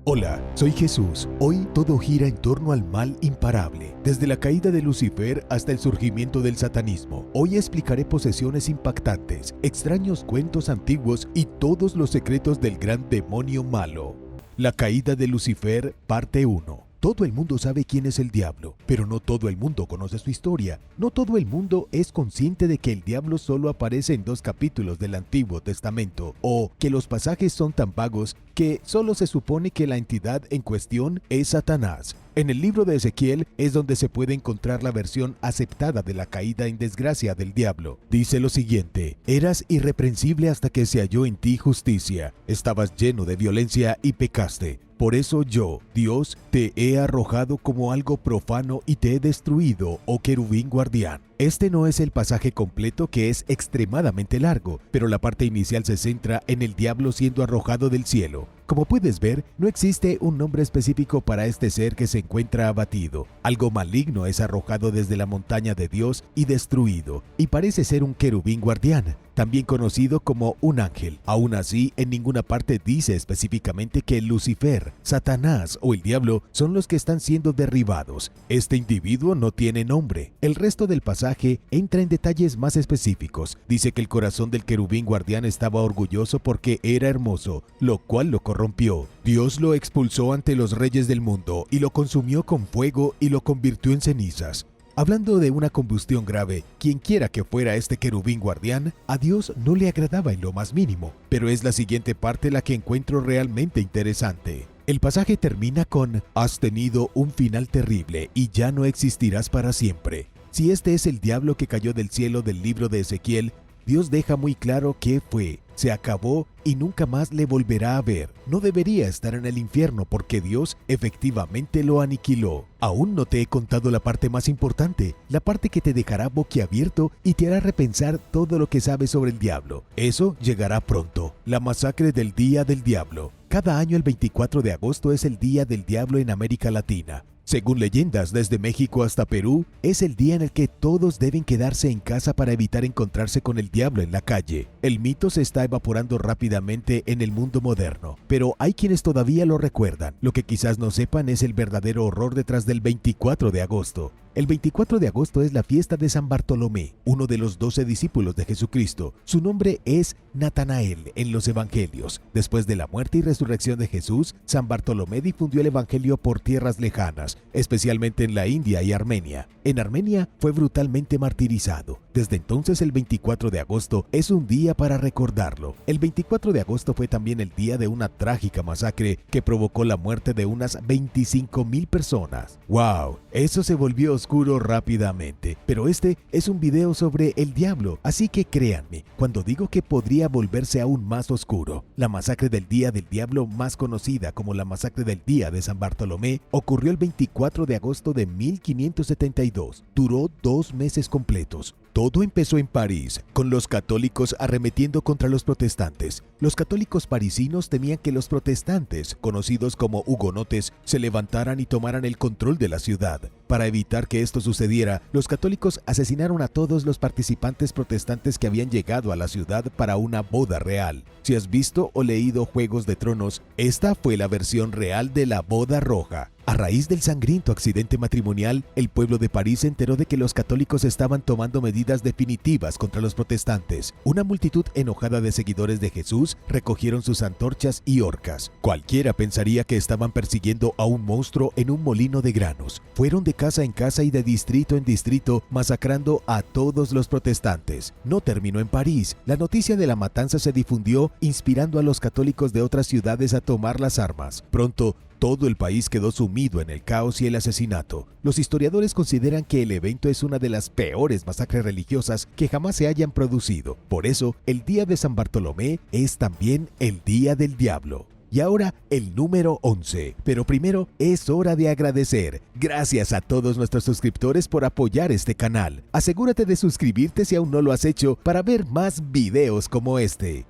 Hola, soy Jesús. Hoy todo gira en torno al mal imparable, desde la caída de Lucifer hasta el surgimiento del satanismo. Hoy explicaré posesiones impactantes, extraños cuentos antiguos y todos los secretos del gran demonio malo. La caída de Lucifer, parte 1. Todo el mundo sabe quién es el diablo, pero no todo el mundo conoce su historia. No todo el mundo es consciente de que el diablo solo aparece en 2 capítulos del Antiguo Testamento, o que los pasajes son tan vagos que solo se supone que la entidad en cuestión es Satanás. En el libro de Ezequiel es donde se puede encontrar la versión aceptada de la caída en desgracia del diablo. Dice lo siguiente: eras irreprensible hasta que se halló en ti justicia. Estabas lleno de violencia y pecaste. Por eso yo, Dios, te he arrojado como algo profano y te he destruido, oh querubín guardián. Este no es el pasaje completo, que es extremadamente largo, pero la parte inicial se centra en el diablo siendo arrojado del cielo. Como puedes ver, no existe un nombre específico para este ser que se encuentra abatido. Algo maligno es arrojado desde la montaña de Dios y destruido, y parece ser un querubín guardián, también conocido como un ángel. Aún así, en ninguna parte dice específicamente que Lucifer, Satanás o el diablo son los que están siendo derribados. Este individuo no tiene nombre. El resto del pasaje entra en detalles más específicos. Dice que el corazón del querubín guardián estaba orgulloso porque era hermoso, lo cual lo corrompió. Dios lo expulsó ante los reyes del mundo y lo consumió con fuego y lo convirtió en cenizas. Hablando de una combustión grave, quienquiera que fuera este querubín guardián, a Dios no le agradaba en lo más mínimo, pero es la siguiente parte la que encuentro realmente interesante. El pasaje termina con: has tenido un final terrible y ya no existirás para siempre. Si este es el diablo que cayó del cielo del libro de Ezequiel, Dios deja muy claro que fue, se acabó y nunca más le volverá a ver. No debería estar en el infierno porque Dios efectivamente lo aniquiló. Aún no te he contado la parte más importante, la parte que te dejará boquiabierto y te hará repensar todo lo que sabes sobre el diablo. Eso llegará pronto. La masacre del Día del Diablo. Cada año el 24 de agosto es el Día del Diablo en América Latina. Según leyendas, desde México hasta Perú, es el día en el que todos deben quedarse en casa para evitar encontrarse con el diablo en la calle. El mito se está evaporando rápidamente en el mundo moderno, pero hay quienes todavía lo recuerdan. Lo que quizás no sepan es el verdadero horror detrás del 24 de agosto. El 24 de agosto es la fiesta de San Bartolomé, uno de los 12 discípulos de Jesucristo. Su nombre es Natanael en los evangelios. Después de la muerte y resurrección de Jesús, San Bartolomé difundió el evangelio por tierras lejanas, especialmente en la India y Armenia. En Armenia fue brutalmente martirizado. Desde entonces el 24 de agosto es un día para recordarlo. El 24 de agosto fue también el día de una trágica masacre que provocó la muerte de unas 25,000 personas. ¡Wow! Eso se volvió oscuro rápidamente, pero este es un video sobre el diablo, así que créanme cuando digo que podría volverse aún más oscuro. La masacre del Día del Diablo, más conocida como la masacre del Día de San Bartolomé, ocurrió el 24 de agosto de 1572. Duró 2 meses completos. Todo empezó en París, con los católicos arremetiendo contra los protestantes. Los católicos parisinos temían que los protestantes, conocidos como hugonotes, se levantaran y tomaran el control de la ciudad. Para evitar que esto sucediera, los católicos asesinaron a todos los participantes protestantes que habían llegado a la ciudad para una boda real. Si has visto o leído Juegos de Tronos, esta fue la versión real de la boda roja. A raíz del sangriento accidente matrimonial, el pueblo de París se enteró de que los católicos estaban tomando medidas definitivas contra los protestantes. Una multitud enojada de seguidores de Jesús recogieron sus antorchas y horcas. Cualquiera pensaría que estaban persiguiendo a un monstruo en un molino de granos. Fueron de casa en casa y de distrito en distrito, masacrando a todos los protestantes. No terminó en París. La noticia de la matanza se difundió, inspirando a los católicos de otras ciudades a tomar las armas. Pronto, todo el país quedó sumido en el caos y el asesinato. Los historiadores consideran que el evento es una de las peores masacres religiosas que jamás se hayan producido. Por eso, el Día de San Bartolomé es también el Día del Diablo. Y ahora el número 11. Pero primero es hora de agradecer. Gracias a todos nuestros suscriptores por apoyar este canal. Asegúrate de suscribirte si aún no lo has hecho para ver más videos como este.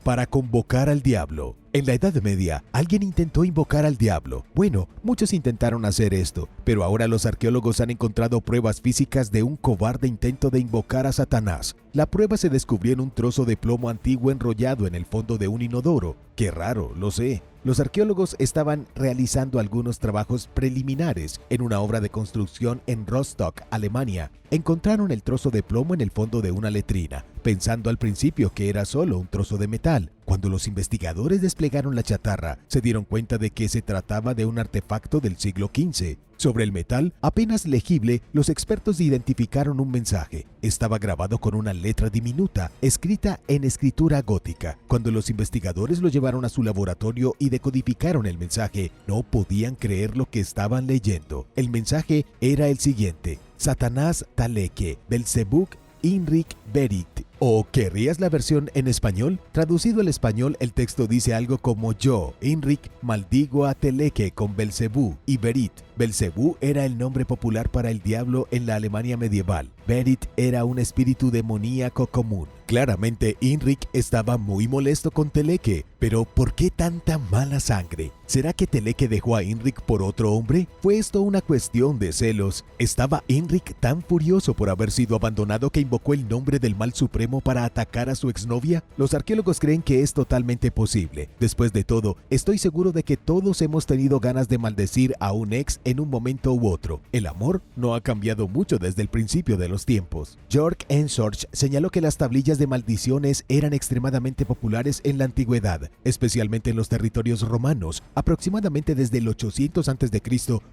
Para convocar al diablo. En la Edad Media, alguien intentó invocar al diablo. Bueno, muchos intentaron hacer esto, pero ahora los arqueólogos han encontrado pruebas físicas de un cobarde intento de invocar a Satanás. La prueba se descubrió en un trozo de plomo antiguo enrollado en el fondo de un inodoro. Qué raro, lo sé. Los arqueólogos estaban realizando algunos trabajos preliminares en una obra de construcción en Rostock, Alemania. Encontraron el trozo de plomo en el fondo de una letrina, pensando al principio que era solo un trozo de metal. Cuando los investigadores desplegaron la chatarra, se dieron cuenta de que se trataba de un artefacto del siglo XV. Sobre el metal, apenas legible, los expertos identificaron un mensaje. Estaba grabado con una letra diminuta, escrita en escritura gótica. Cuando los investigadores lo llevaron a su laboratorio y decodificaron el mensaje, no podían creer lo que estaban leyendo. El mensaje era el siguiente: Satanás Taleke, Belzebub, Inrik Berit. ¿O querrías la versión en español? Traducido al español, el texto dice algo como: yo, Inrik, maldigo a Teleke con Belzebú y Berit. Belzebú era el nombre popular para el diablo en la Alemania medieval. Berit era un espíritu demoníaco común. Claramente, Inrik estaba muy molesto con Teleke, pero ¿por qué tanta mala sangre? ¿Será que Teleke dejó a Inrik por otro hombre? ¿Fue esto una cuestión de celos? ¿Estaba Inrik tan furioso por haber sido abandonado que invocó el nombre del mal supremo para atacar a su exnovia? Los arqueólogos creen que es totalmente posible. Después de todo, estoy seguro de que todos hemos tenido ganas de maldecir a un ex en un momento u otro. El amor no ha cambiado mucho desde el principio de los tiempos. Jörg Enstorch señaló que las tablillas de maldiciones eran extremadamente populares en la antigüedad, especialmente en los territorios romanos. Aproximadamente desde el 800 a.C.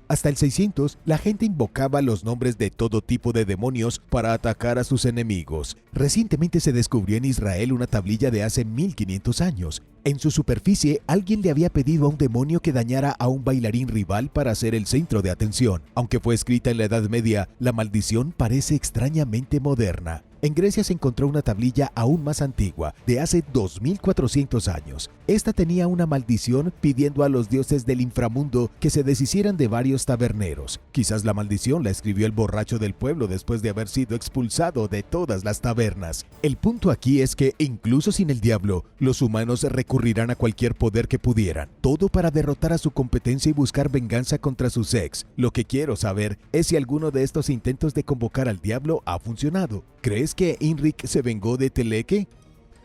hasta el 600, la gente invocaba los nombres de todo tipo de demonios para atacar a sus enemigos. Recientemente se descubrió en Israel una tablilla de hace 1500 años. En su superficie, alguien le había pedido a un demonio que dañara a un bailarín rival para ser el centro de atención. Aunque fue escrita en la Edad Media, la maldición parece extrañamente moderna. En Grecia se encontró una tablilla aún más antigua, de hace 2400 años. Esta tenía una maldición pidiendo a los dioses del inframundo que se deshicieran de varios taberneros. Quizás la maldición la escribió el borracho del pueblo después de haber sido expulsado de todas las tabernas. El punto aquí es que, incluso sin el diablo, los humanos recurrirán a cualquier poder que pudieran, todo para derrotar a su competencia y buscar venganza contra sus ex. Lo que quiero saber es si alguno de estos intentos de convocar al diablo ha funcionado. ¿Crees que Inrik se vengó de Teleke?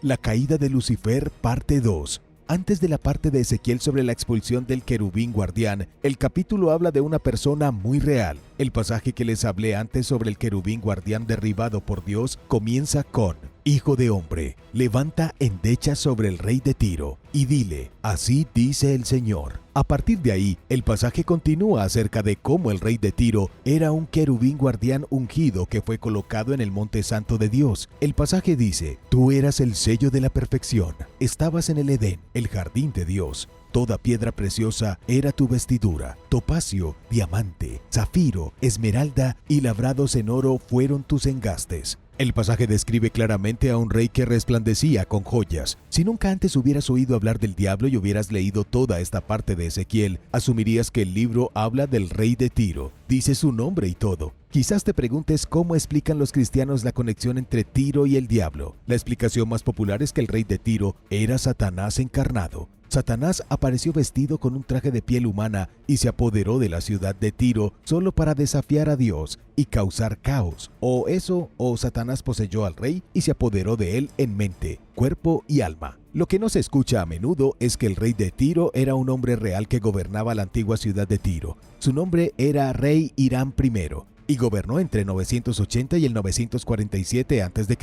La caída de Lucifer, parte 2. Antes de la parte de Ezequiel sobre la expulsión del querubín guardián, el capítulo habla de una persona muy real. El pasaje que les hablé antes sobre el querubín guardián derribado por Dios comienza con: Hijo de hombre, levanta endecha sobre el rey de Tiro y dile: así dice el Señor. A partir de ahí, el pasaje continúa acerca de cómo el rey de Tiro era un querubín guardián ungido que fue colocado en el monte santo de Dios. El pasaje dice: tú eras el sello de la perfección, estabas en el Edén, el jardín de Dios. Toda piedra preciosa era tu vestidura, topacio, diamante, zafiro, esmeralda y labrados en oro fueron tus engastes. El pasaje describe claramente a un rey que resplandecía con joyas. Si nunca antes hubieras oído hablar del diablo y hubieras leído toda esta parte de Ezequiel, asumirías que el libro habla del rey de Tiro. Dice su nombre y todo. Quizás te preguntes cómo explican los cristianos la conexión entre Tiro y el diablo. La explicación más popular es que el rey de Tiro era Satanás encarnado. Satanás apareció vestido con un traje de piel humana y se apoderó de la ciudad de Tiro solo para desafiar a Dios y causar caos. O Satanás poseyó al rey y se apoderó de él en mente, cuerpo y alma. Lo que no se escucha a menudo es que el rey de Tiro era un hombre real que gobernaba la antigua ciudad de Tiro. Su nombre era Rey Hiram I. Y gobernó entre 980 y el 947 a.C.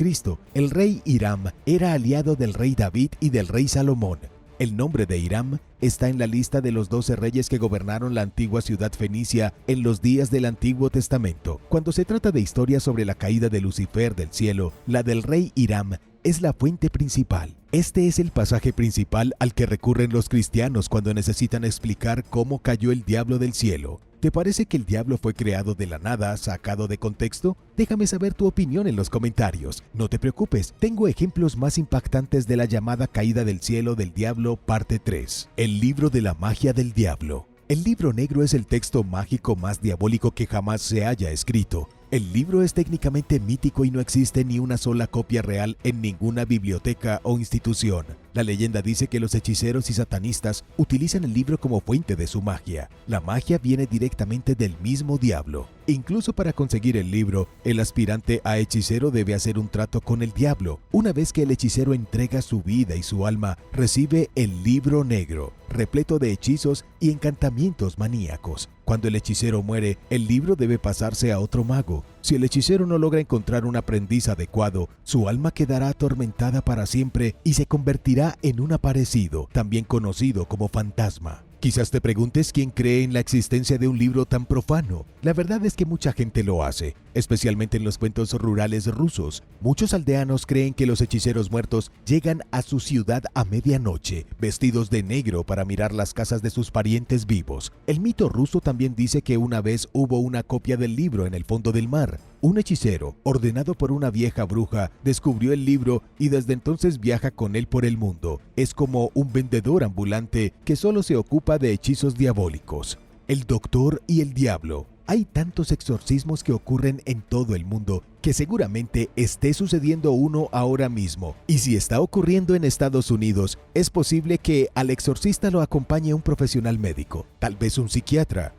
El rey Hiram era aliado del rey David y del rey Salomón. El nombre de Hiram está en la lista de los 12 reyes que gobernaron la antigua ciudad fenicia en los días del Antiguo Testamento. Cuando se trata de historias sobre la caída de Lucifer del cielo, la del rey Hiram es la fuente principal. Este es el pasaje principal al que recurren los cristianos cuando necesitan explicar cómo cayó el diablo del cielo. ¿Te parece que el diablo fue creado de la nada, sacado de contexto? Déjame saber tu opinión en los comentarios. No te preocupes, tengo ejemplos más impactantes de la llamada caída del cielo del diablo, parte 3. El libro de la magia del diablo. El libro negro es el texto mágico más diabólico que jamás se haya escrito. El libro es técnicamente mítico y no existe ni una sola copia real en ninguna biblioteca o institución. La leyenda dice que los hechiceros y satanistas utilizan el libro como fuente de su magia. La magia viene directamente del mismo diablo. Incluso para conseguir el libro, el aspirante a hechicero debe hacer un trato con el diablo. Una vez que el hechicero entrega su vida y su alma, recibe el libro negro, repleto de hechizos y encantamientos maníacos. Cuando el hechicero muere, el libro debe pasarse a otro mago. Si el hechicero no logra encontrar un aprendiz adecuado, su alma quedará atormentada para siempre y se convertirá en un aparecido, también conocido como fantasma. Quizás te preguntes quién cree en la existencia de un libro tan profano. La verdad es que mucha gente lo hace, especialmente en los cuentos rurales rusos. Muchos aldeanos creen que los hechiceros muertos llegan a su ciudad a medianoche, vestidos de negro para mirar las casas de sus parientes vivos. El mito ruso también dice que una vez hubo una copia del libro en el fondo del mar. Un hechicero, ordenado por una vieja bruja, descubrió el libro y desde entonces viaja con él por el mundo. Es como un vendedor ambulante que solo se ocupa de hechizos diabólicos. El doctor y el diablo. Hay tantos exorcismos que ocurren en todo el mundo que seguramente esté sucediendo uno ahora mismo. Y si está ocurriendo en Estados Unidos, es posible que al exorcista lo acompañe un profesional médico, tal vez un psiquiatra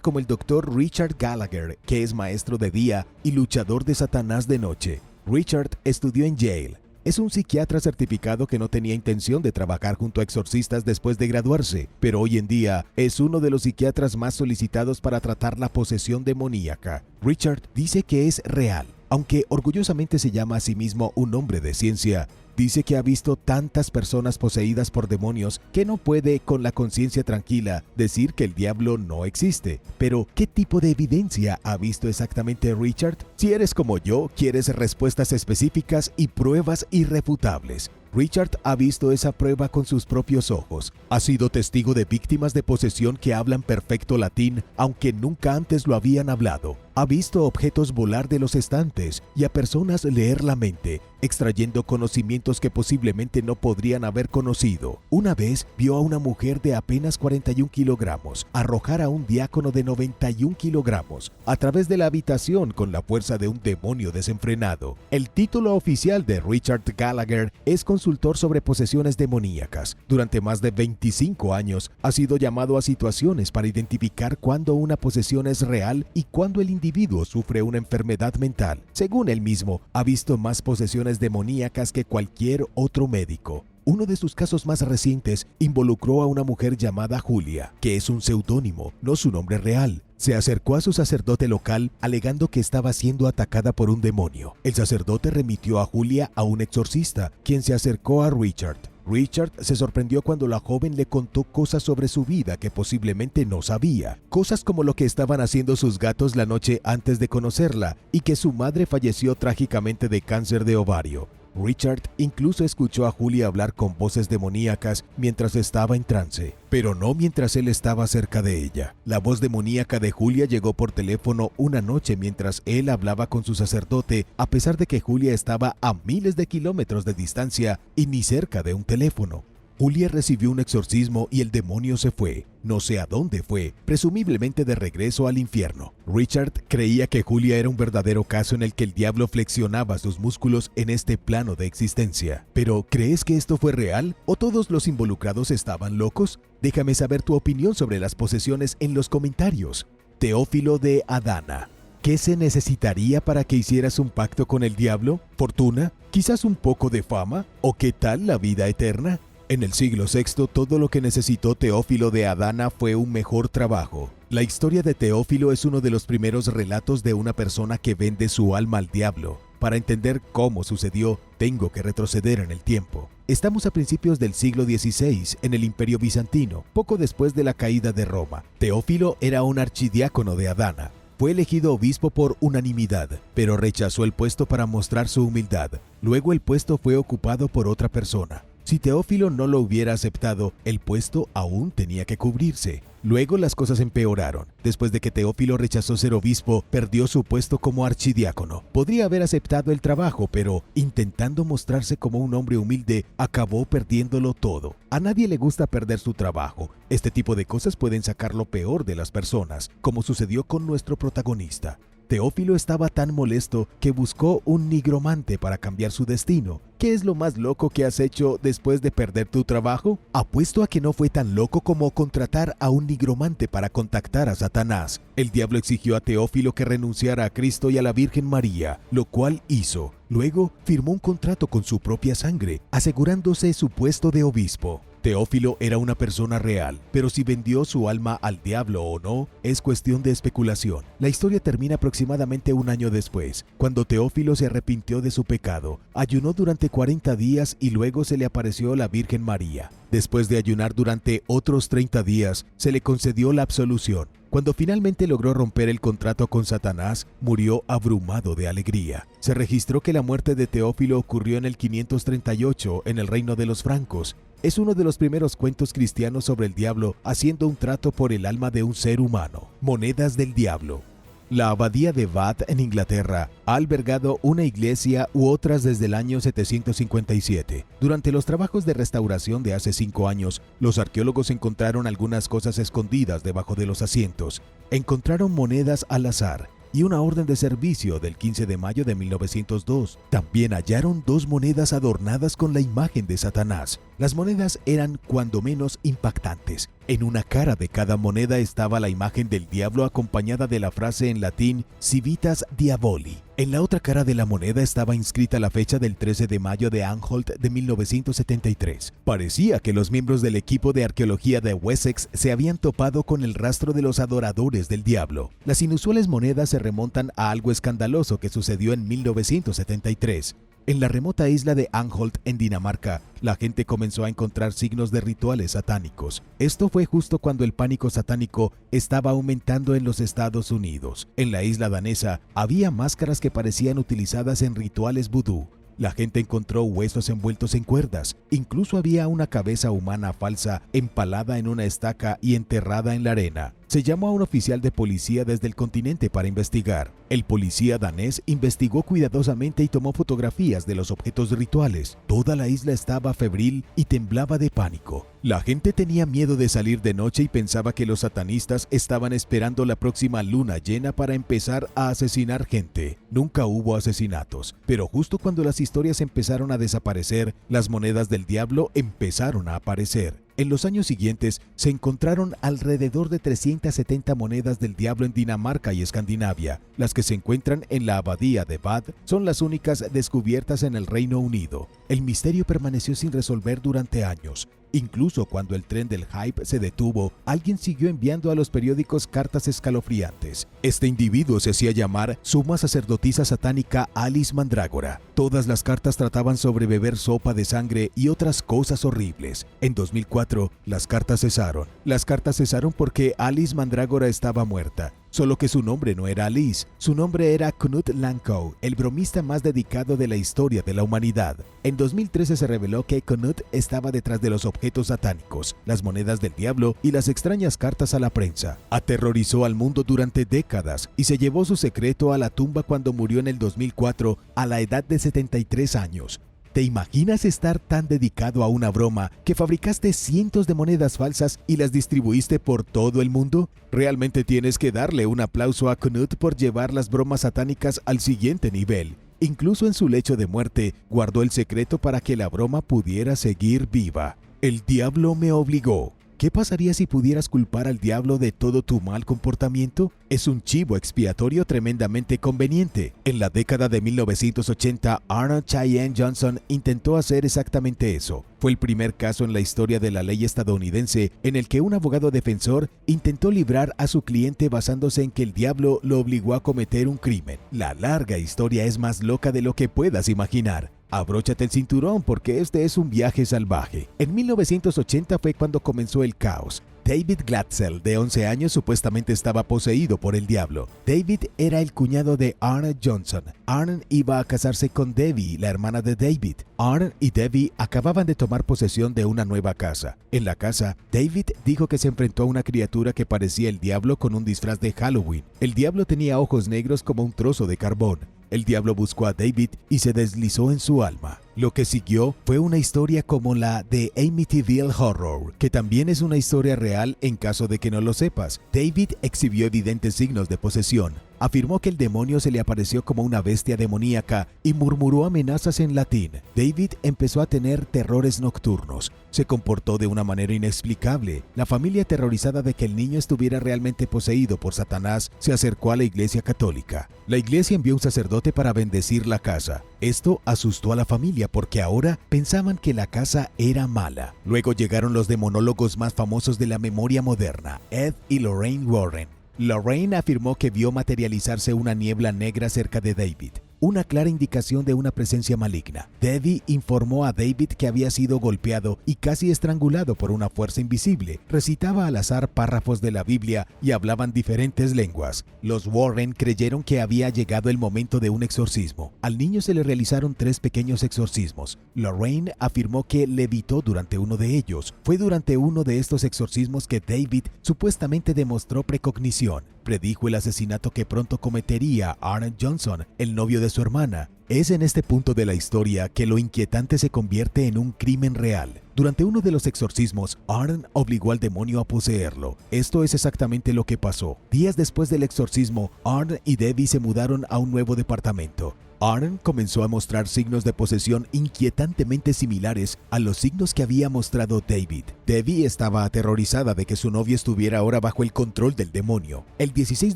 como el doctor Richard Gallagher, que es maestro de día y luchador de Satanás de noche. Richard estudió en Yale. Es un psiquiatra certificado que no tenía intención de trabajar junto a exorcistas después de graduarse, pero hoy en día es uno de los psiquiatras más solicitados para tratar la posesión demoníaca. Richard dice que es real. Aunque orgullosamente se llama a sí mismo un hombre de ciencia, dice que ha visto tantas personas poseídas por demonios que no puede, con la conciencia tranquila, decir que el diablo no existe. Pero, ¿qué tipo de evidencia ha visto exactamente Richard? Si eres como yo, quieres respuestas específicas y pruebas irrefutables. Richard ha visto esa prueba con sus propios ojos. Ha sido testigo de víctimas de posesión que hablan perfecto latín, aunque nunca antes lo habían hablado. Ha visto objetos volar de los estantes y a personas leer la mente, extrayendo conocimientos que posiblemente no podrían haber conocido. Una vez vio a una mujer de apenas 41 kilogramos arrojar a un diácono de 91 kilogramos a través de la habitación con la fuerza de un demonio desenfrenado. El título oficial de Richard Gallagher es consultor sobre posesiones demoníacas. Durante más de 25 años ha sido llamado a situaciones para identificar cuándo una posesión es real y cuándo el individuo sufre una enfermedad mental. Según él mismo, ha visto más posesiones demoníacas que cualquier otro médico. Uno de sus casos más recientes involucró a una mujer llamada Julia, que es un seudónimo, no su nombre real. Se acercó a su sacerdote local alegando que estaba siendo atacada por un demonio. El sacerdote remitió a Julia a un exorcista, quien se acercó a Richard. Richard se sorprendió cuando la joven le contó cosas sobre su vida que posiblemente no sabía. Cosas como lo que estaban haciendo sus gatos la noche antes de conocerla y que su madre falleció trágicamente de cáncer de ovario. Richard incluso escuchó a Julia hablar con voces demoníacas mientras estaba en trance, pero no mientras él estaba cerca de ella. La voz demoníaca de Julia llegó por teléfono una noche mientras él hablaba con su sacerdote, a pesar de que Julia estaba a miles de kilómetros de distancia y ni cerca de un teléfono. Julia recibió un exorcismo y el demonio se fue. No sé a dónde fue, presumiblemente de regreso al infierno. Richard creía que Julia era un verdadero caso en el que el diablo flexionaba sus músculos en este plano de existencia. Pero, ¿crees que esto fue real? ¿O todos los involucrados estaban locos? Déjame saber tu opinión sobre las posesiones en los comentarios. Teófilo de Adana. ¿Qué se necesitaría para que hicieras un pacto con el diablo? ¿Fortuna? ¿Quizás un poco de fama? ¿O qué tal la vida eterna? En el siglo VI, todo lo que necesitó Teófilo de Adana fue un mejor trabajo. La historia de Teófilo es uno de los primeros relatos de una persona que vende su alma al diablo. Para entender cómo sucedió, tengo que retroceder en el tiempo. Estamos a principios del siglo XVI, en el Imperio Bizantino, poco después de la caída de Roma. Teófilo era un archidiácono de Adana. Fue elegido obispo por unanimidad, pero rechazó el puesto para mostrar su humildad. Luego el puesto fue ocupado por otra persona. Si Teófilo no lo hubiera aceptado, el puesto aún tenía que cubrirse. Luego las cosas empeoraron. Después de que Teófilo rechazó ser obispo, perdió su puesto como archidiácono. Podría haber aceptado el trabajo, pero intentando mostrarse como un hombre humilde, acabó perdiéndolo todo. A nadie le gusta perder su trabajo. Este tipo de cosas pueden sacar lo peor de las personas, como sucedió con nuestro protagonista. Teófilo estaba tan molesto que buscó un nigromante para cambiar su destino. ¿Qué es lo más loco que has hecho después de perder tu trabajo? Apuesto a que no fue tan loco como contratar a un nigromante para contactar a Satanás. El diablo exigió a Teófilo que renunciara a Cristo y a la Virgen María, lo cual hizo. Luego firmó un contrato con su propia sangre, asegurándose su puesto de obispo. Teófilo era una persona real, pero si vendió su alma al diablo o no, es cuestión de especulación. La historia termina aproximadamente un año después, cuando Teófilo se arrepintió de su pecado, ayunó durante 40 días y luego se le apareció la Virgen María. Después de ayunar durante otros 30 días, se le concedió la absolución. Cuando finalmente logró romper el contrato con Satanás, murió abrumado de alegría. Se registró que la muerte de Teófilo ocurrió en el 538 en el reino de los francos. Es uno de los primeros cuentos cristianos sobre el diablo haciendo un trato por el alma de un ser humano. Monedas del diablo. La abadía de Bath en Inglaterra ha albergado una iglesia u otras desde el año 757. Durante los trabajos de restauración de hace 5 años, los arqueólogos encontraron algunas cosas escondidas debajo de los asientos. Encontraron monedas al azar y una orden de servicio del 15 de mayo de 1902. También hallaron 2 monedas adornadas con la imagen de Satanás. Las monedas eran cuando menos impactantes. En una cara de cada moneda estaba la imagen del diablo acompañada de la frase en latín Civitas Diaboli. En la otra cara de la moneda estaba inscrita la fecha del 13 de mayo de Anholt de 1973. Parecía que los miembros del equipo de arqueología de Wessex se habían topado con el rastro de los adoradores del diablo. Las inusuales monedas se remontan a algo escandaloso que sucedió en 1973. En la remota isla de Anholt, en Dinamarca, la gente comenzó a encontrar signos de rituales satánicos. Esto fue justo cuando el pánico satánico estaba aumentando en los Estados Unidos. En la isla danesa había máscaras que parecían utilizadas en rituales vudú. La gente encontró huesos envueltos en cuerdas. Incluso había una cabeza humana falsa empalada en una estaca y enterrada en la arena. Se llamó a un oficial de policía desde el continente para investigar. El policía danés investigó cuidadosamente y tomó fotografías de los objetos rituales. Toda la isla estaba febril y temblaba de pánico. La gente tenía miedo de salir de noche y pensaba que los satanistas estaban esperando la próxima luna llena para empezar a asesinar gente. Nunca hubo asesinatos, pero justo cuando las historias empezaron a desaparecer, las monedas del diablo empezaron a aparecer. En los años siguientes se encontraron alrededor de 370 monedas del diablo en Dinamarca y Escandinavia. Las que se encuentran en la abadía de Bath son las únicas descubiertas en el Reino Unido. El misterio permaneció sin resolver durante años. Incluso cuando el tren del hype se detuvo, alguien siguió enviando a los periódicos cartas escalofriantes. Este individuo se hacía llamar suma sacerdotisa satánica Alice Mandrágora. Todas las cartas trataban sobre beber sopa de sangre y otras cosas horribles. En 2004, las cartas cesaron. Las cartas cesaron porque Alice Mandrágora estaba muerta. Solo que su nombre no era Alice, su nombre era Knut Landkow, el bromista más dedicado de la historia de la humanidad. En 2013 se reveló que Knut estaba detrás de los objetos satánicos, las monedas del diablo y las extrañas cartas a la prensa. Aterrorizó al mundo durante décadas y se llevó su secreto a la tumba cuando murió en el 2004 a la edad de 73 años. ¿Te imaginas estar tan dedicado a una broma que fabricaste cientos de monedas falsas y las distribuiste por todo el mundo? Realmente tienes que darle un aplauso a Knut por llevar las bromas satánicas al siguiente nivel. Incluso en su lecho de muerte, guardó el secreto para que la broma pudiera seguir viva. El diablo me obligó. ¿Qué pasaría si pudieras culpar al diablo de todo tu mal comportamiento? Es un chivo expiatorio tremendamente conveniente. En la década de 1980, Arnold Cheyenne Johnson intentó hacer exactamente eso. Fue el primer caso en la historia de la ley estadounidense en el que un abogado defensor intentó librar a su cliente basándose en que el diablo lo obligó a cometer un crimen. La larga historia es más loca de lo que puedas imaginar. Abróchate el cinturón porque este es un viaje salvaje. En 1980 fue cuando comenzó el caos. David Glatzel, de 11 años, supuestamente estaba poseído por el diablo. David era el cuñado de Arnold Johnson. Arnold iba a casarse con Debbie, la hermana de David. Arnold y Debbie acababan de tomar posesión de una nueva casa. En la casa, David dijo que se enfrentó a una criatura que parecía el diablo con un disfraz de Halloween. El diablo tenía ojos negros como un trozo de carbón. El diablo buscó a David y se deslizó en su alma. Lo que siguió fue una historia como la de Amityville Horror, que también es una historia real en caso de que no lo sepas. David exhibió evidentes signos de posesión. Afirmó que el demonio se le apareció como una bestia demoníaca y murmuró amenazas en latín. David empezó a tener terrores nocturnos. Se comportó de una manera inexplicable. La familia, aterrorizada de que el niño estuviera realmente poseído por Satanás, se acercó a la iglesia católica. La iglesia envió un sacerdote para bendecir la casa. Esto asustó a la familia porque ahora pensaban que la casa era mala. Luego llegaron los demonólogos más famosos de la memoria moderna, Ed y Lorraine Warren. Lorraine afirmó que vio materializarse una niebla negra cerca de David, una clara indicación de una presencia maligna. Debbie informó a David que había sido golpeado y casi estrangulado por una fuerza invisible. Recitaba al azar párrafos de la Biblia y hablaban diferentes lenguas. Los Warren creyeron que había llegado el momento de un exorcismo. Al niño se le realizaron 3 pequeños exorcismos. Lorraine afirmó que levitó durante uno de ellos. Fue durante uno de estos exorcismos que David supuestamente demostró precognición. Predijo el asesinato que pronto cometería Aaron Johnson, el novio de su hermana. Es en este punto de la historia que lo inquietante se convierte en un crimen real. Durante uno de los exorcismos, Aaron obligó al demonio a poseerlo. Esto es exactamente lo que pasó. Días después del exorcismo, Aaron y Debbie se mudaron a un nuevo departamento. Aaron comenzó a mostrar signos de posesión inquietantemente similares a los signos que había mostrado David. Debbie estaba aterrorizada de que su novio estuviera ahora bajo el control del demonio. El 16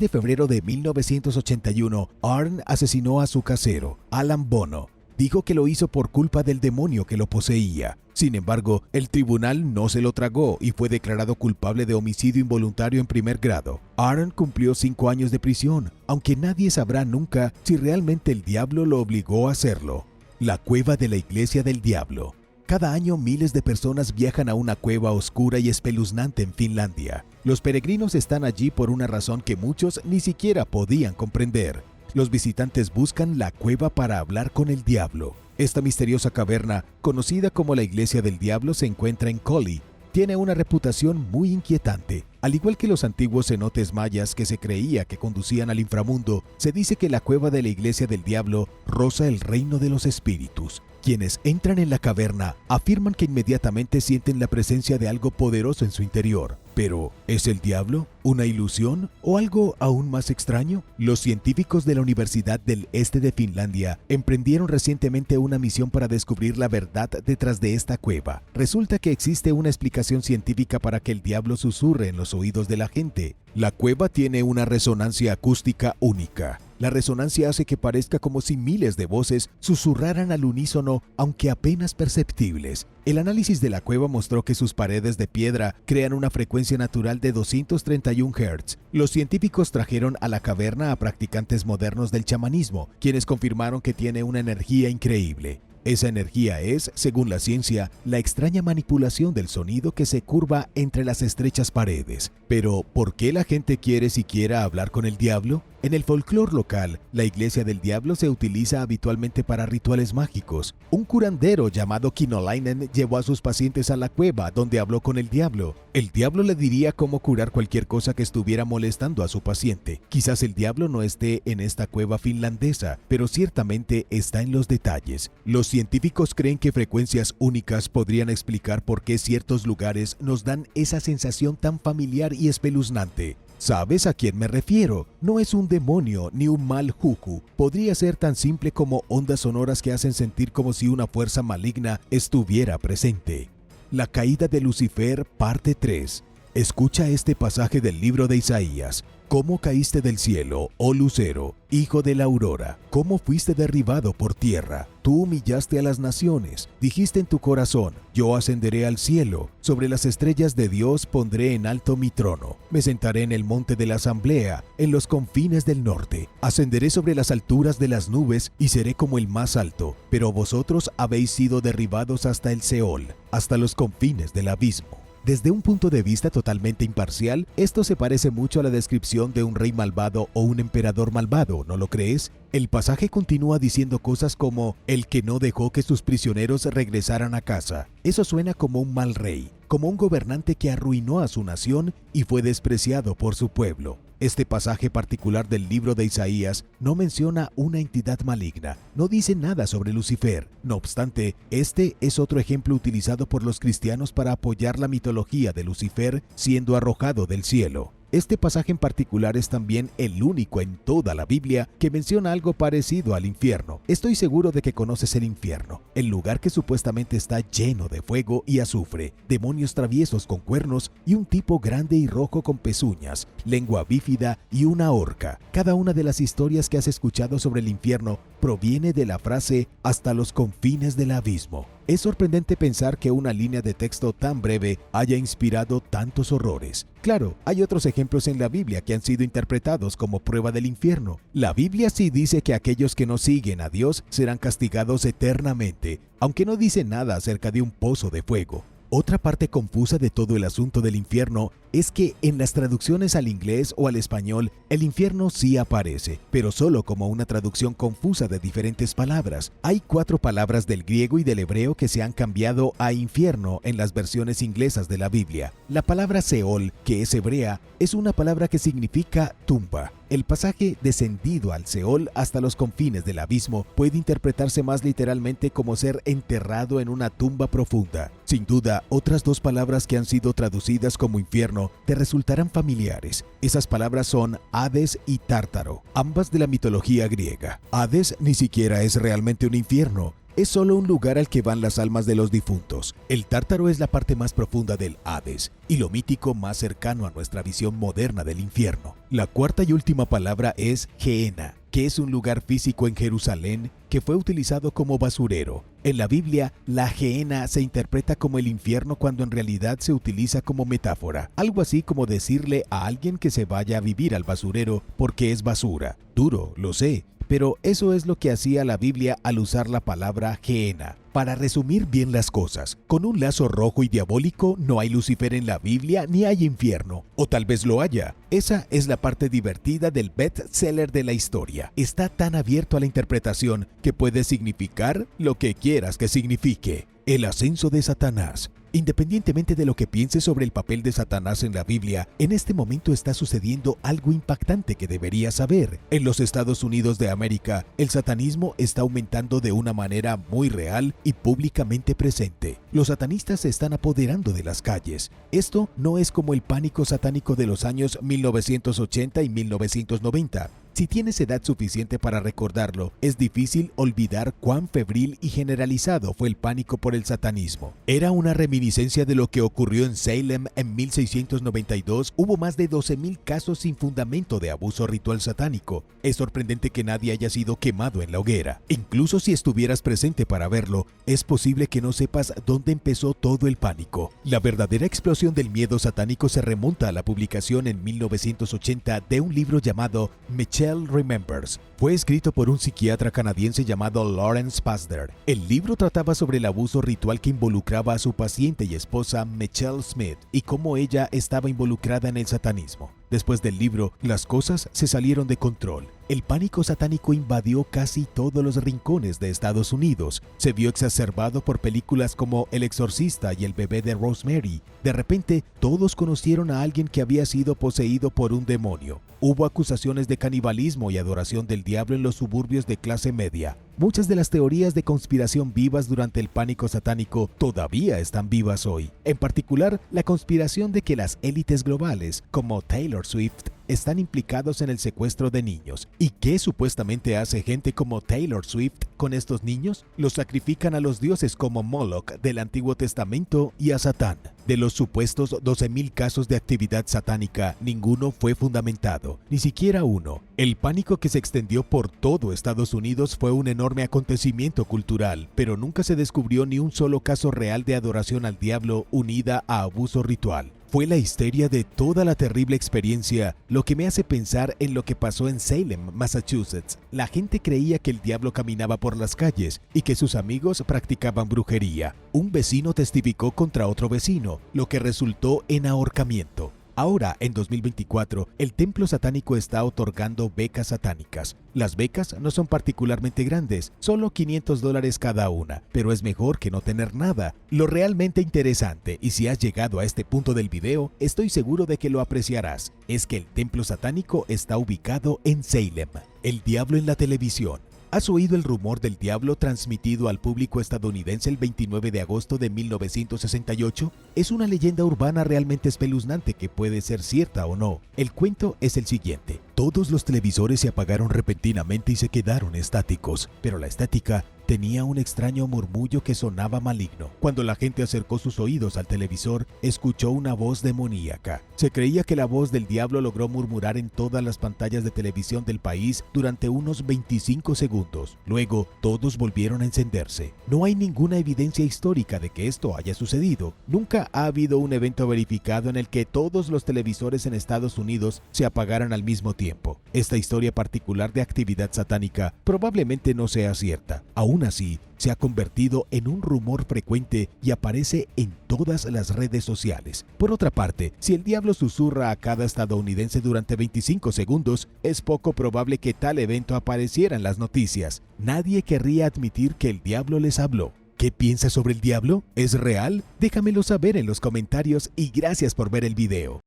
de febrero de 1981, Aaron asesinó a su casero, Alan Bono. Dijo que lo hizo por culpa del demonio que lo poseía. Sin embargo, el tribunal no se lo tragó y fue declarado culpable de homicidio involuntario en primer grado. Aaron cumplió 5 años de prisión, aunque nadie sabrá nunca si realmente el diablo lo obligó a hacerlo. La cueva de la Iglesia del Diablo. Cada año miles de personas viajan a una cueva oscura y espeluznante en Finlandia. Los peregrinos están allí por una razón que muchos ni siquiera podían comprender. Los visitantes buscan la cueva para hablar con el diablo. Esta misteriosa caverna, conocida como la Iglesia del Diablo, se encuentra en Collie. Tiene una reputación muy inquietante. Al igual que los antiguos cenotes mayas que se creía que conducían al inframundo, se dice que la cueva de la Iglesia del Diablo roza el reino de los espíritus. Quienes entran en la caverna afirman que inmediatamente sienten la presencia de algo poderoso en su interior. Pero, ¿es el diablo? ¿Una ilusión? ¿O algo aún más extraño? Los científicos de la Universidad del Este de Finlandia emprendieron recientemente una misión para descubrir la verdad detrás de esta cueva. Resulta que existe una explicación científica para que el diablo susurre en los oídos de la gente. La cueva tiene una resonancia acústica única. La resonancia hace que parezca como si miles de voces susurraran al unísono, aunque apenas perceptibles. El análisis de la cueva mostró que sus paredes de piedra crean una frecuencia natural de 231 Hz. Los científicos trajeron a la caverna a practicantes modernos del chamanismo, quienes confirmaron que tiene una energía increíble. Esa energía es, según la ciencia, la extraña manipulación del sonido que se curva entre las estrechas paredes. Pero, ¿por qué la gente quiere siquiera hablar con el diablo? En el folclore local, la Iglesia del Diablo se utiliza habitualmente para rituales mágicos. Un curandero llamado Kinolainen llevó a sus pacientes a la cueva donde habló con el diablo. El diablo le diría cómo curar cualquier cosa que estuviera molestando a su paciente. Quizás el diablo no esté en esta cueva finlandesa, pero ciertamente está en los detalles. Los científicos creen que frecuencias únicas podrían explicar por qué ciertos lugares nos dan esa sensación tan familiar y espeluznante. ¿Sabes a quién me refiero? No es un demonio ni un mal juju. Podría ser tan simple como ondas sonoras que hacen sentir como si una fuerza maligna estuviera presente. La caída de Lucifer, parte 3. Escucha este pasaje del libro de Isaías. ¿Cómo caíste del cielo, oh lucero, hijo de la aurora? ¿Cómo fuiste derribado por tierra? Tú humillaste a las naciones. Dijiste en tu corazón, yo ascenderé al cielo. Sobre las estrellas de Dios pondré en alto mi trono. Me sentaré en el monte de la asamblea, en los confines del norte. Ascenderé sobre las alturas de las nubes y seré como el más alto. Pero vosotros habéis sido derribados hasta el Seol, hasta los confines del abismo. Desde un punto de vista totalmente imparcial, esto se parece mucho a la descripción de un rey malvado o un emperador malvado, ¿no lo crees? El pasaje continúa diciendo cosas como el que no dejó que sus prisioneros regresaran a casa. Eso suena como un mal rey, como un gobernante que arruinó a su nación y fue despreciado por su pueblo. Este pasaje particular del libro de Isaías no menciona una entidad maligna, no dice nada sobre Lucifer. No obstante, este es otro ejemplo utilizado por los cristianos para apoyar la mitología de Lucifer siendo arrojado del cielo. Este pasaje en particular es también el único en toda la Biblia que menciona algo parecido al infierno. Estoy seguro de que conoces el infierno, el lugar que supuestamente está lleno de fuego y azufre, demonios traviesos con cuernos y un tipo grande y rojo con pezuñas, lengua bífida y una horca. Cada una de las historias que has escuchado sobre el infierno proviene de la frase "hasta los confines del abismo". Es sorprendente pensar que una línea de texto tan breve haya inspirado tantos horrores. Claro, hay otros ejemplos en la Biblia que han sido interpretados como prueba del infierno. La Biblia sí dice que aquellos que no siguen a Dios serán castigados eternamente, aunque no dice nada acerca de un pozo de fuego. Otra parte confusa de todo el asunto del infierno es que en las traducciones al inglés o al español, el infierno sí aparece, pero solo como una traducción confusa de diferentes palabras. Hay 4 palabras del griego y del hebreo que se han cambiado a infierno en las versiones inglesas de la Biblia. La palabra Seol, que es hebrea, es una palabra que significa tumba. El pasaje "descendido al Seol hasta los confines del abismo" puede interpretarse más literalmente como ser enterrado en una tumba profunda. Sin duda, otras 2 palabras que han sido traducidas como infierno te resultarán familiares. Esas palabras son Hades y Tártaro, ambas de la mitología griega. Hades ni siquiera es realmente un infierno. Es solo un lugar al que van las almas de los difuntos. El Tártaro es la parte más profunda del Hades y lo mítico más cercano a nuestra visión moderna del infierno. La cuarta y última palabra es Gehenna, que es un lugar físico en Jerusalén que fue utilizado como basurero. En la Biblia, la Gehenna se interpreta como el infierno cuando en realidad se utiliza como metáfora, algo así como decirle a alguien que se vaya a vivir al basurero porque es basura. Duro, lo sé, pero eso es lo que hacía la Biblia al usar la palabra Gehenna. Para resumir bien las cosas, con un lazo rojo y diabólico no hay Lucifer en la Biblia ni hay infierno, o tal vez lo haya. Esa es la parte divertida del bestseller de la historia. Está tan abierto a la interpretación que puede significar lo que quieras que signifique. El ascenso de Satanás. Independientemente de lo que pienses sobre el papel de Satanás en la Biblia, en este momento está sucediendo algo impactante que deberías saber. En los Estados Unidos de América, el satanismo está aumentando de una manera muy real y públicamente presente. Los satanistas se están apoderando de las calles. Esto no es como el pánico satánico de los años 1980 y 1990. Si tienes edad suficiente para recordarlo, es difícil olvidar cuán febril y generalizado fue el pánico por el satanismo. Era una reminiscencia de lo que ocurrió en Salem en 1692. Hubo más de 12,000 casos sin fundamento de abuso ritual satánico. Es sorprendente que nadie haya sido quemado en la hoguera. Incluso si estuvieras presente para verlo, es posible que no sepas dónde empezó todo el pánico. La verdadera explosión del miedo satánico se remonta a la publicación en 1980 de un libro llamado Michelle Remembers. Fue escrito por un psiquiatra canadiense llamado Lawrence Pasder. El libro trataba sobre el abuso ritual que involucraba a su paciente y esposa Michelle Smith y cómo ella estaba involucrada en el satanismo. Después del libro, las cosas se salieron de control. El pánico satánico invadió casi todos los rincones de Estados Unidos. Se vio exacerbado por películas como El Exorcista y El bebé de Rosemary. De repente, todos conocieron a alguien que había sido poseído por un demonio. Hubo acusaciones de canibalismo y adoración del diablo en los suburbios de clase media. Muchas de las teorías de conspiración vivas durante el pánico satánico todavía están vivas hoy. En particular, la conspiración de que las élites globales, como Taylor Swift, están implicados en el secuestro de niños. ¿Y qué supuestamente hace gente como Taylor Swift con estos niños? Los sacrifican a los dioses como Moloch del Antiguo Testamento y a Satán. De los supuestos 12,000 casos de actividad satánica, ninguno fue fundamentado, ni siquiera uno. El pánico que se extendió por todo Estados Unidos fue un enorme acontecimiento cultural, pero nunca se descubrió ni un solo caso real de adoración al diablo unida a abuso ritual. Fue la histeria de toda la terrible experiencia lo que me hace pensar en lo que pasó en Salem, Massachusetts. La gente creía que el diablo caminaba por las calles y que sus amigos practicaban brujería. Un vecino testificó contra otro vecino, lo que resultó en ahorcamiento. Ahora, en 2024, el templo satánico está otorgando becas satánicas. Las becas no son particularmente grandes, solo $500 cada una, pero es mejor que no tener nada. Lo realmente interesante, y si has llegado a este punto del video, estoy seguro de que lo apreciarás, es que el templo satánico está ubicado en Salem. El diablo en la televisión. ¿Has oído el rumor del diablo transmitido al público estadounidense el 29 de agosto de 1968? Es una leyenda urbana realmente espeluznante que puede ser cierta o no. El cuento es el siguiente. Todos los televisores se apagaron repentinamente y se quedaron estáticos, pero la estática tenía un extraño murmullo que sonaba maligno. Cuando la gente acercó sus oídos al televisor, escuchó una voz demoníaca. Se creía que la voz del diablo logró murmurar en todas las pantallas de televisión del país durante unos 25 segundos. Luego, todos volvieron a encenderse. No hay ninguna evidencia histórica de que esto haya sucedido. Nunca ha habido un evento verificado en el que todos los televisores en Estados Unidos se apagaran al mismo tiempo. Esta historia particular de actividad satánica probablemente no sea cierta. Aún así, se ha convertido en un rumor frecuente y aparece en todas las redes sociales. Por otra parte, si el diablo susurra a cada estadounidense durante 25 segundos, es poco probable que tal evento apareciera en las noticias. Nadie querría admitir que el diablo les habló. ¿Qué piensas sobre el diablo? ¿Es real? Déjamelo saber en los comentarios y gracias por ver el video.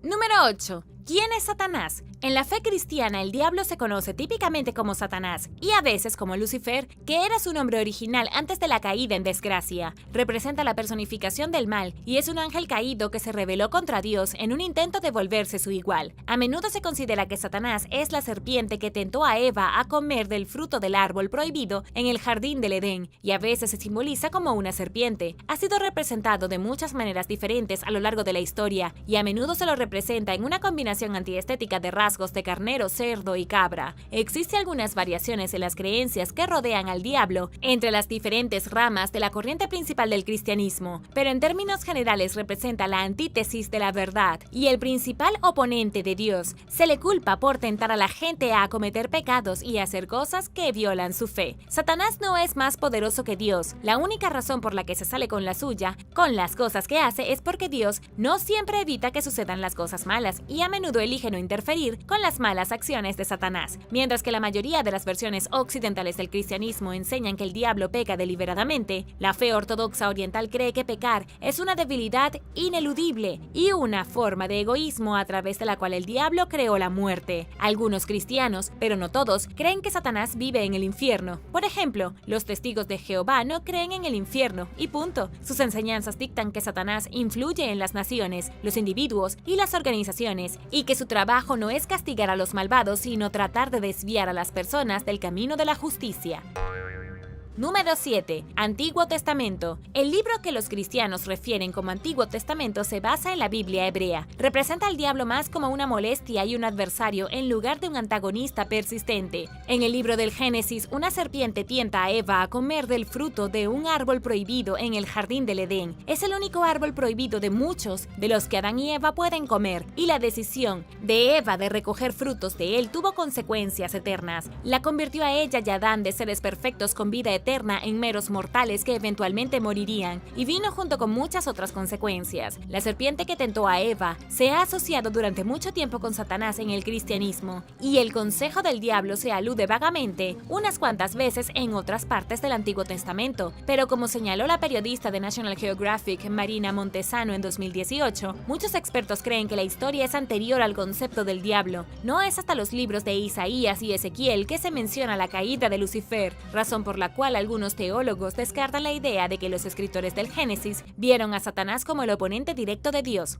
Número 8. ¿Quién es Satanás? En la fe cristiana, el diablo se conoce típicamente como Satanás y a veces como Lucifer, que era su nombre original antes de la caída en desgracia. Representa la personificación del mal y es un ángel caído que se rebeló contra Dios en un intento de volverse su igual. A menudo se considera que Satanás es la serpiente que tentó a Eva a comer del fruto del árbol prohibido en el jardín del Edén, y a veces se simboliza como una serpiente. Ha sido representado de muchas maneras diferentes a lo largo de la historia y a menudo se lo representa en una combinación antiestética de rasgos de carnero, cerdo y cabra. Existen algunas variaciones en las creencias que rodean al diablo entre las diferentes ramas de la corriente principal del cristianismo, pero en términos generales representa la antítesis de la verdad y el principal oponente de Dios. Se le culpa por tentar a la gente a cometer pecados y hacer cosas que violan su fe. Satanás no es más poderoso que Dios. La única razón por la que se sale con la suya, con las cosas que hace, es porque Dios no siempre evita que sucedan las cosas malas y a menudo elige no interferir con las malas acciones de Satanás. Mientras que la mayoría de las versiones occidentales del cristianismo enseñan que el diablo peca deliberadamente, la fe ortodoxa oriental cree que pecar es una debilidad ineludible y una forma de egoísmo a través de la cual el diablo creó la muerte. Algunos cristianos, pero no todos, creen que Satanás vive en el infierno. Por ejemplo, los testigos de Jehová no creen en el infierno y punto. Sus enseñanzas dictan que Satanás influye en las naciones, los individuos y las organizaciones, y que su trabajo no es castigar a los malvados, sino tratar de desviar a las personas del camino de la justicia. Número 7. Antiguo Testamento. El libro que los cristianos refieren como Antiguo Testamento se basa en la Biblia hebrea. Representa al diablo más como una molestia y un adversario en lugar de un antagonista persistente. En el libro del Génesis, una serpiente tienta a Eva a comer del fruto de un árbol prohibido en el jardín del Edén. Es el único árbol prohibido de muchos de los que Adán y Eva pueden comer, y la decisión de Eva de recoger frutos de él tuvo consecuencias eternas. La convirtió a ella y a Adán de seres perfectos con vida eterna en meros mortales que eventualmente morirían, y vino junto con muchas otras consecuencias. La serpiente que tentó a Eva se ha asociado durante mucho tiempo con Satanás en el cristianismo, y el consejo del diablo se alude vagamente unas cuantas veces en otras partes del Antiguo Testamento, pero como señaló la periodista de National Geographic Marina Montesano en 2018, muchos expertos creen que la historia es anterior al concepto del diablo. No es hasta los libros de Isaías y Ezequiel que se menciona la caída de Lucifer, razón por la cual algunos teólogos descartan la idea de que los escritores del Génesis vieron a Satanás como el oponente directo de Dios.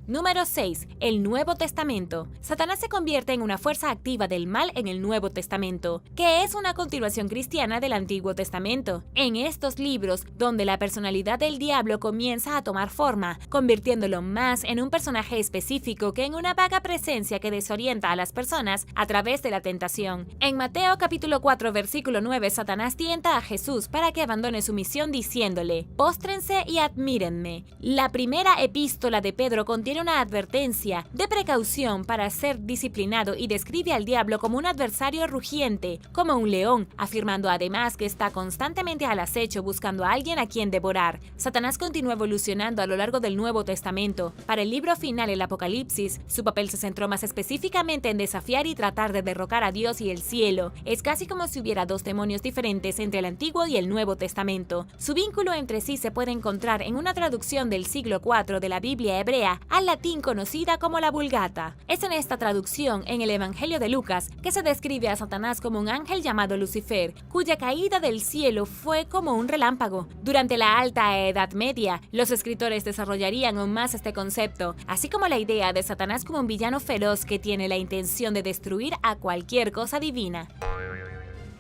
Número 6. El Nuevo Testamento. Satanás se convierte en una fuerza activa del mal en el Nuevo Testamento, que es una continuación cristiana del Antiguo Testamento. En estos libros, donde la personalidad del diablo comienza a tomar forma, convirtiéndolo más en un personaje específico que en una vaga presencia que desorienta a las personas a través de la tentación. En Mateo capítulo 4, versículo 9, Satanás tienta a Jesús para que abandone su misión diciéndole: «Póstrense y admírenme». La primera epístola de Pedro contiene contiene una advertencia de precaución para ser disciplinado y describe al diablo como un adversario rugiente, como un león, afirmando además que está constantemente al acecho buscando a alguien a quien devorar. Satanás continúa evolucionando a lo largo del Nuevo Testamento. Para el libro final, el Apocalipsis, su papel se centró más específicamente en desafiar y tratar de derrocar a Dios y el cielo. Es casi como si hubiera dos demonios diferentes entre el Antiguo y el Nuevo Testamento. Su vínculo entre sí se puede encontrar en una traducción del siglo IV de la Biblia hebrea al latín conocida como la Vulgata. Es en esta traducción, en el Evangelio de Lucas, que se describe a Satanás como un ángel llamado Lucifer, cuya caída del cielo fue como un relámpago. Durante la Alta Edad Media, los escritores desarrollarían aún más este concepto, así como la idea de Satanás como un villano feroz que tiene la intención de destruir a cualquier cosa divina.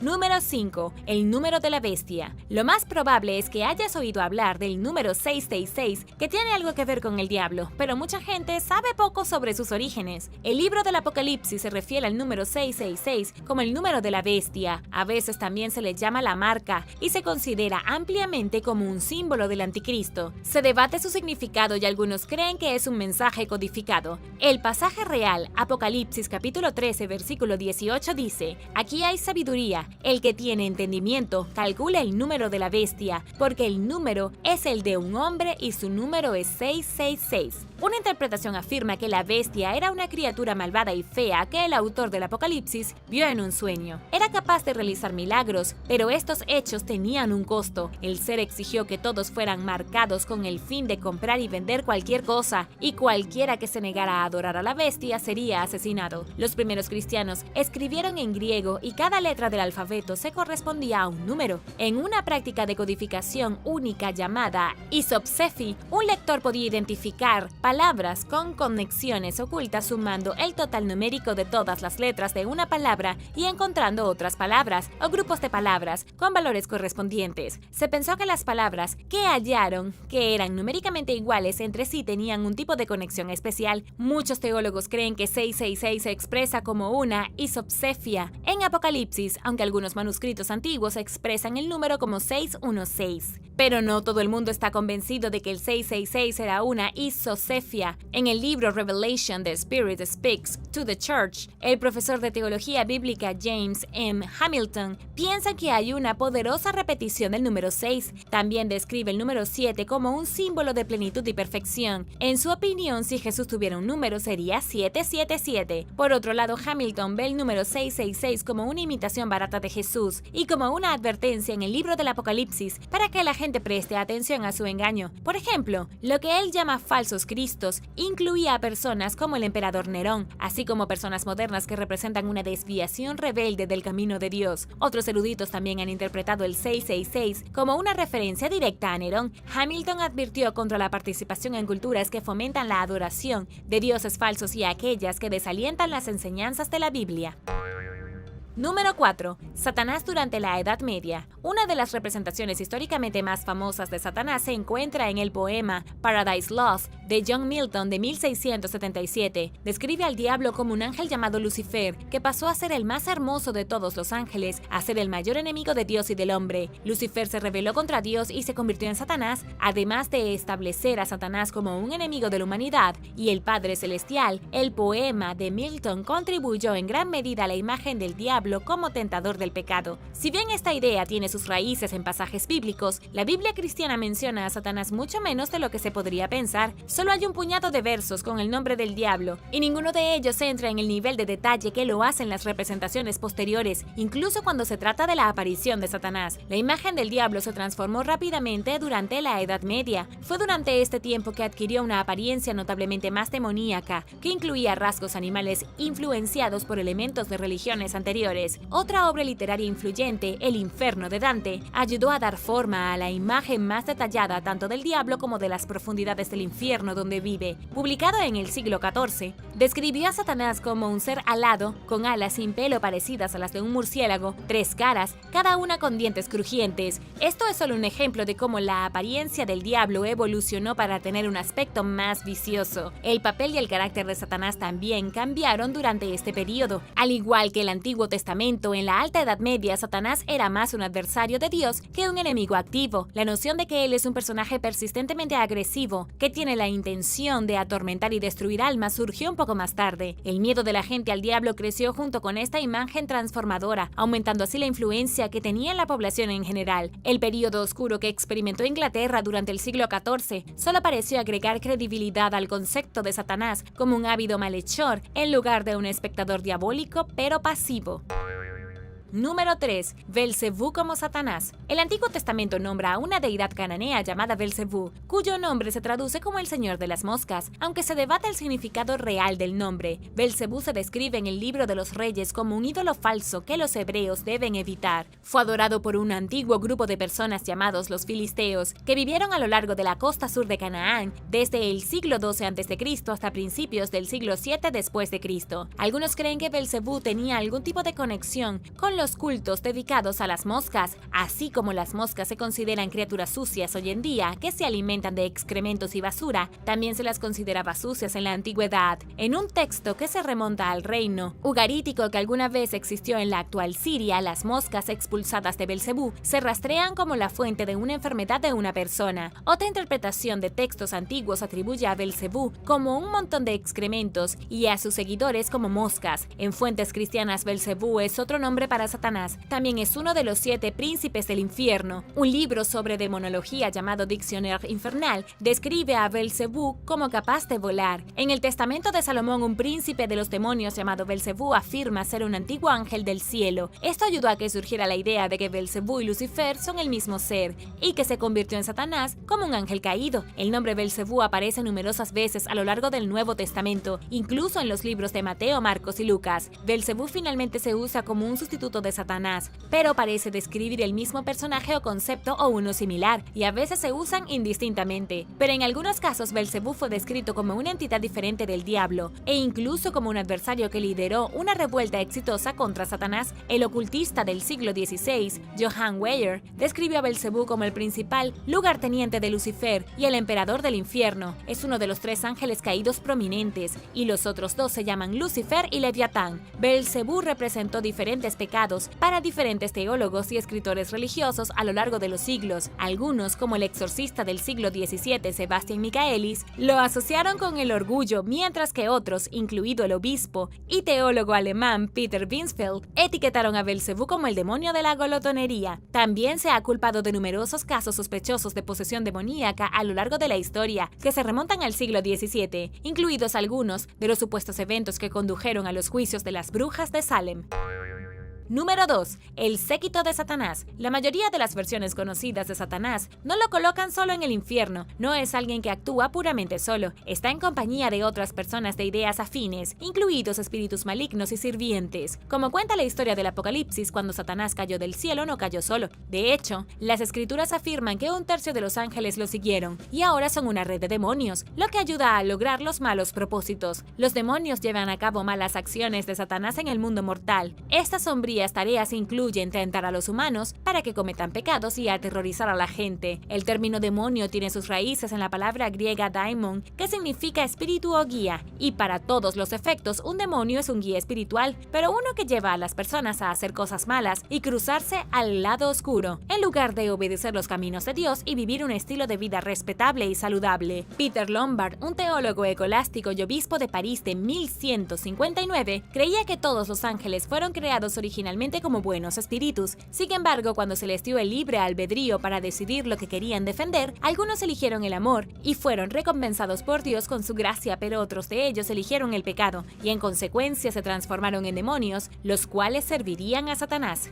Número 5. El número de la bestia. Lo más probable es que hayas oído hablar del número 666, que tiene algo que ver con el diablo, pero mucha gente sabe poco sobre sus orígenes. El libro del Apocalipsis se refiere al número 666 como el número de la bestia. A veces también se le llama la marca y se considera ampliamente como un símbolo del anticristo. Se debate su significado y algunos creen que es un mensaje codificado. El pasaje real, Apocalipsis capítulo 13, versículo 18 dice: "Aquí hay sabiduría. El que tiene entendimiento, calcula el número de la bestia, porque el número es el de un hombre y su número es 666. Una interpretación afirma que la bestia era una criatura malvada y fea que el autor del Apocalipsis vio en un sueño. Era capaz de realizar milagros, pero estos hechos tenían un costo. El ser exigió que todos fueran marcados con el fin de comprar y vender cualquier cosa, y cualquiera que se negara a adorar a la bestia sería asesinado. Los primeros cristianos escribieron en griego y cada letra del alfabeto se correspondía a un número. En una práctica de codificación única llamada isopsefi, un lector podía identificar palabras con conexiones ocultas sumando el total numérico de todas las letras de una palabra y encontrando otras palabras o grupos de palabras con valores correspondientes. Se pensó que las palabras que hallaron, que eran numéricamente iguales entre sí, tenían un tipo de conexión especial. Muchos teólogos creen que 666 se expresa como una isopsefia en Apocalipsis, aunque algunos manuscritos antiguos expresan el número como 616. Pero no todo el mundo está convencido de que el 666 era una isosefia. En el libro Revelation, The Spirit Speaks to the Church, el profesor de teología bíblica James M. Hamilton piensa que hay una poderosa repetición del número 6. También describe el número 7 como un símbolo de plenitud y perfección. En su opinión, si Jesús tuviera un número, sería 777. Por otro lado, Hamilton ve el número 666 como una imitación barata de Jesús y como una advertencia en el libro del Apocalipsis para que la gente preste atención a su engaño. Por ejemplo, lo que él llama falsos cristos incluía a personas como el emperador Nerón, así como personas modernas que representan una desviación rebelde del camino de Dios. Otros eruditos también han interpretado el 666 como una referencia directa a Nerón. Hamilton advirtió contra la participación en culturas que fomentan la adoración de dioses falsos y aquellas que desalientan las enseñanzas de la Biblia. Número 4. Satanás durante la Edad Media. Una de las representaciones históricamente más famosas de Satanás se encuentra en el poema Paradise Lost de John Milton de 1677. Describe al diablo como un ángel llamado Lucifer, que pasó a ser el más hermoso de todos los ángeles, a ser el mayor enemigo de Dios y del hombre. Lucifer se rebeló contra Dios y se convirtió en Satanás, además de establecer a Satanás como un enemigo de la humanidad y el Padre Celestial. El poema de Milton contribuyó en gran medida a la imagen del diablo como tentador del pecado. Si bien esta idea tiene sus raíces en pasajes bíblicos, la Biblia cristiana menciona a Satanás mucho menos de lo que se podría pensar. Solo hay un puñado de versos con el nombre del diablo, y ninguno de ellos entra en el nivel de detalle que lo hacen las representaciones posteriores, incluso cuando se trata de la aparición de Satanás. La imagen del diablo se transformó rápidamente durante la Edad Media. Fue durante este tiempo que adquirió una apariencia notablemente más demoníaca, que incluía rasgos animales influenciados por elementos de religiones anteriores. Otra obra literaria influyente, El Infierno de Dante, ayudó a dar forma a la imagen más detallada tanto del diablo como de las profundidades del infierno donde vive. Publicado en el siglo XIV, describió a Satanás como un ser alado, con alas sin pelo parecidas a las de un murciélago, 3 caras, cada una con dientes crujientes. Esto es solo un ejemplo de cómo la apariencia del diablo evolucionó para tener un aspecto más vicioso. El papel y el carácter de Satanás también cambiaron durante este periodo. Al igual que el Antiguo Testamento, en la Alta Edad Media, Satanás era más un adversario de Dios que un enemigo activo. La noción de que él es un personaje persistentemente agresivo, que tiene la intención de atormentar y destruir almas surgió un poco más tarde. El miedo de la gente al diablo creció junto con esta imagen transformadora, aumentando así la influencia que tenía en la población en general. El período oscuro que experimentó Inglaterra durante el siglo XIV solo pareció agregar credibilidad al concepto de Satanás como un ávido malhechor en lugar de un espectador diabólico pero pasivo. Número 3. Belcebú como Satanás. El Antiguo Testamento nombra a una deidad cananea llamada Belcebú, cuyo nombre se traduce como el Señor de las Moscas, aunque se debate el significado real del nombre. Belcebú se describe en el Libro de los Reyes como un ídolo falso que los hebreos deben evitar. Fue adorado por un antiguo grupo de personas llamados los filisteos, que vivieron a lo largo de la costa sur de Canaán desde el siglo XII a.C. hasta principios del siglo VII después de Cristo. Algunos creen que Belcebú tenía algún tipo de conexión con los cultos dedicados a las moscas, así como las moscas se consideran criaturas sucias hoy en día que se alimentan de excrementos y basura, también se las consideraba sucias en la antigüedad. En un texto que se remonta al reino ugarítico que alguna vez existió en la actual Siria, las moscas expulsadas de Belcebú se rastrean como la fuente de una enfermedad de una persona. Otra interpretación de textos antiguos atribuye a Belcebú como un montón de excrementos y a sus seguidores como moscas. En fuentes cristianas, Belcebú es otro nombre para Satanás. También es uno de los 7 príncipes del infierno. Un libro sobre demonología llamado Dictionnaire Infernal describe a Belcebú como capaz de volar. En el Testamento de Salomón, un príncipe de los demonios llamado Belcebú afirma ser un antiguo ángel del cielo. Esto ayudó a que surgiera la idea de que Belcebú y Lucifer son el mismo ser, y que se convirtió en Satanás como un ángel caído. El nombre Belcebú aparece numerosas veces a lo largo del Nuevo Testamento, incluso en los libros de Mateo, Marcos y Lucas. Belcebú finalmente se usa como un sustituto de Satanás, pero parece describir el mismo personaje o concepto o uno similar, y a veces se usan indistintamente. Pero en algunos casos Belcebú fue descrito como una entidad diferente del diablo, e incluso como un adversario que lideró una revuelta exitosa contra Satanás. El ocultista del siglo XVI, Johann Weyer, describió a Belcebú como el principal lugarteniente de Lucifer y el emperador del infierno. Es uno de los 3 ángeles caídos prominentes, y los otros 2 se llaman Lucifer y Leviatán. Belcebú representó diferentes pecados para diferentes teólogos y escritores religiosos a lo largo de los siglos. Algunos, como el exorcista del siglo XVII, Sebastian Michaelis, lo asociaron con el orgullo, mientras que otros, incluido el obispo y teólogo alemán Peter Binsfeld, etiquetaron a Belcebú como el demonio de la glotonería. También se ha culpado de numerosos casos sospechosos de posesión demoníaca a lo largo de la historia, que se remontan al siglo XVII, incluidos algunos de los supuestos eventos que condujeron a los juicios de las brujas de Salem. Número 2. El séquito de Satanás. La mayoría de las versiones conocidas de Satanás no lo colocan solo en el infierno. No es alguien que actúa puramente solo. Está en compañía de otras personas de ideas afines, incluidos espíritus malignos y sirvientes. Como cuenta la historia del Apocalipsis, cuando Satanás cayó del cielo, no cayó solo. De hecho, las escrituras afirman que 1/3 de los ángeles lo siguieron, y ahora son una red de demonios, lo que ayuda a lograr los malos propósitos. Los demonios llevan a cabo malas acciones de Satanás en el mundo mortal. Estas sombrías tareas incluyen tentar a los humanos para que cometan pecados y aterrorizar a la gente. El término demonio tiene sus raíces en la palabra griega daimon, que significa espíritu o guía, y para todos los efectos un demonio es un guía espiritual, pero uno que lleva a las personas a hacer cosas malas y cruzarse al lado oscuro, en lugar de obedecer los caminos de Dios y vivir un estilo de vida respetable y saludable. Peter Lombard, un teólogo escolástico y obispo de París de 1159, creía que todos los ángeles fueron creados originalmente como buenos espíritus. Sin embargo, cuando se les dio el libre albedrío para decidir lo que querían defender, algunos eligieron el amor y fueron recompensados por Dios con su gracia, pero otros de ellos eligieron el pecado y en consecuencia se transformaron en demonios, los cuales servirían a Satanás.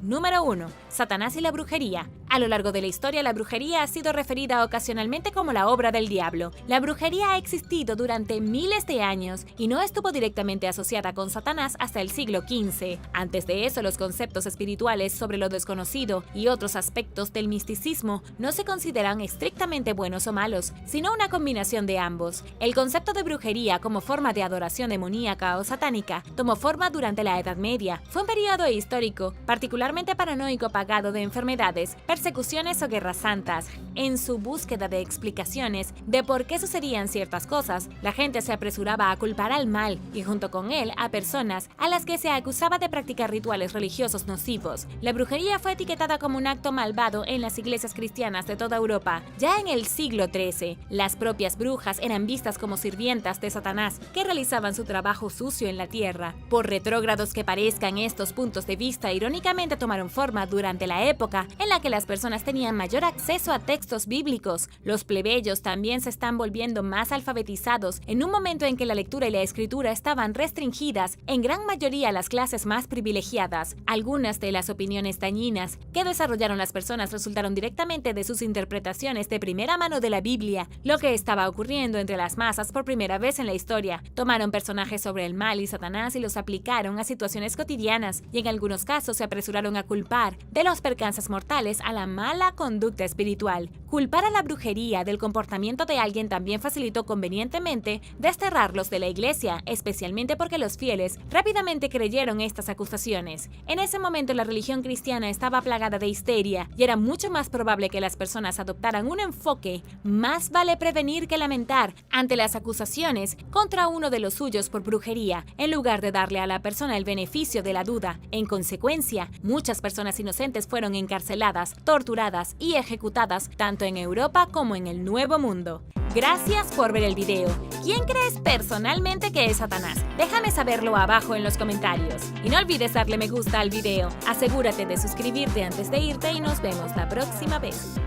Número 1. Satanás y la brujería. A lo largo de la historia, la brujería ha sido referida ocasionalmente como la obra del diablo. La brujería ha existido durante miles de años y no estuvo directamente asociada con Satanás hasta el siglo XV. Antes de eso, los conceptos espirituales sobre lo desconocido y otros aspectos del misticismo no se consideran estrictamente buenos o malos, sino una combinación de ambos. El concepto de brujería como forma de adoración demoníaca o satánica tomó forma durante la Edad Media. Fue un periodo histórico particularmente paranoico plagado de enfermedades, persecuciones o guerras santas. En su búsqueda de explicaciones de por qué sucedían ciertas cosas, la gente se apresuraba a culpar al mal y junto con él a personas a las que se acusaba de practicar rituales religiosos nocivos. La brujería fue etiquetada como un acto malvado en las iglesias cristianas de toda Europa. Ya en el siglo XIII, las propias brujas eran vistas como sirvientas de Satanás que realizaban su trabajo sucio en la tierra. Por retrógrados que parezcan, estos puntos de vista irónicamente tomaron forma durante la época en la que las personas tenían mayor acceso a textos bíblicos. Los plebeyos también se están volviendo más alfabetizados en un momento en que la lectura y la escritura estaban restringidas en gran mayoría a las clases más privilegiadas. Algunas de las opiniones dañinas que desarrollaron las personas resultaron directamente de sus interpretaciones de primera mano de la Biblia. Lo que estaba ocurriendo entre las masas por primera vez en la historia. Tomaron personajes sobre el mal y Satanás y los aplicaron a situaciones cotidianas y en algunos casos se apresuraron a culpar de los percances mortales a la mala conducta espiritual. Culpar a la brujería del comportamiento de alguien también facilitó convenientemente desterrarlos de la iglesia, especialmente porque los fieles rápidamente creyeron estas acusaciones. En ese momento la religión cristiana estaba plagada de histeria y era mucho más probable que las personas adoptaran un enfoque más vale prevenir que lamentar ante las acusaciones contra uno de los suyos por brujería, en lugar de darle a la persona el beneficio de la duda. En consecuencia, muchas personas inocentes fueron encarceladas, torturadas y ejecutadas tanto en Europa como en el Nuevo Mundo. Gracias por ver el video. ¿Quién crees personalmente que es Satanás? Déjame saberlo abajo en los comentarios. Y no olvides darle me gusta al video. Asegúrate de suscribirte antes de irte y nos vemos la próxima vez.